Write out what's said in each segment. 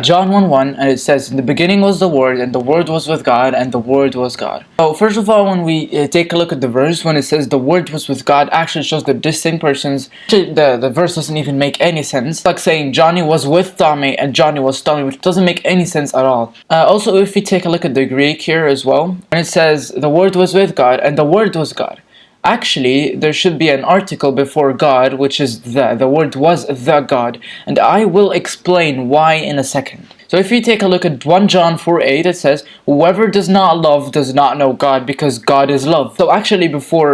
John 1:1, and it says, "In the beginning was the Word, and the Word was with God, and the Word was God." So first of all, when we take a look at the verse, when it says the Word was with God, actually shows the distinct persons. Actually, the verse doesn't even make any sense. It's like saying Johnny was with Tommy and Johnny was Tommy, which doesn't make any sense at all. Also, if we take a look at the Greek here as well, when it says the Word was with God, and the Word was God, actually, there should be an article before God, which is the Word was the God, and I will explain why in a second. So if you take a look at 1 John 4:8, it says, "Whoever does not love does not know God, because God is love." So actually, before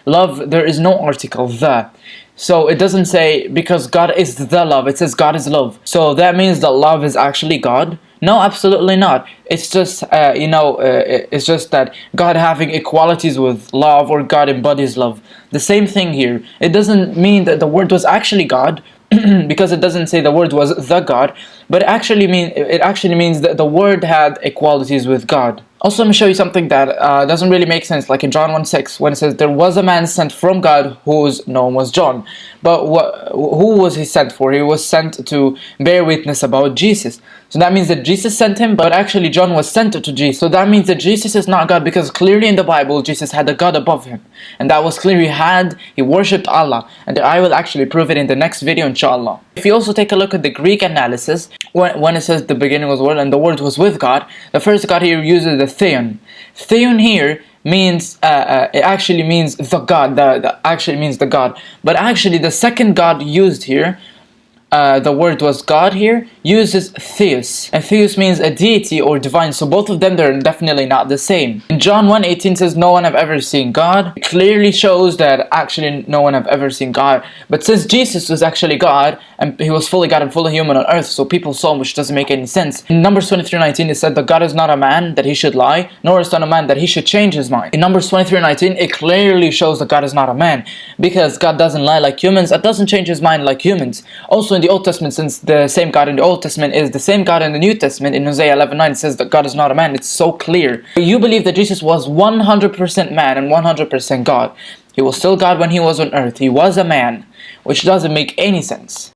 love, there is no article, the. So it doesn't say because God is the love, it says God is love. So that means that love is actually God? No, absolutely not. It's just, it's just that God having equalities with love, or God embodies love. The same thing here. It doesn't mean that the Word was actually God, because it doesn't say the Word was the God, but it actually means that the Word had equalities with God. Also, let me show you something that doesn't really make sense, like in John 1:6, when it says, "There was a man sent from God whose name was John." But who was he sent for? He was sent to bear witness about Jesus. So that means that Jesus sent him, but actually John was sent to Jesus. So that means that Jesus is not God, because clearly in the Bible, Jesus had a God above him. And that was clear, he worshipped Allah. And I will actually prove it in the next video, inshallah. If you also take a look at the Greek analysis, when it says the beginning was Word and the Word was with God, the first God here uses the theon. Theon here means it actually means the God. Actually means the God. But actually the second God used here, the word was God here, uses theos, and theos means a deity or divine, so both of them, they're definitely not the same. In John 1:18 says, "No one have ever seen God." It clearly shows that actually no one have ever seen God, but since Jesus was actually God, and he was fully God and fully human on earth, so people saw him, which doesn't make any sense. In Numbers 23:19 it said that God is not a man that he should lie, nor is son a man that he should change his mind. In Numbers 23:19 it clearly shows that God is not a man, because God doesn't lie like humans and doesn't change his mind like humans. Also in the Old Testament, since the same God in the Old Testament is the same God in the New Testament, in Hosea 11:9 it says that God is not a man. It's so clear. You believe that Jesus was 100% man and 100% God. He was still God when he was on earth. He was a man, which doesn't make any sense.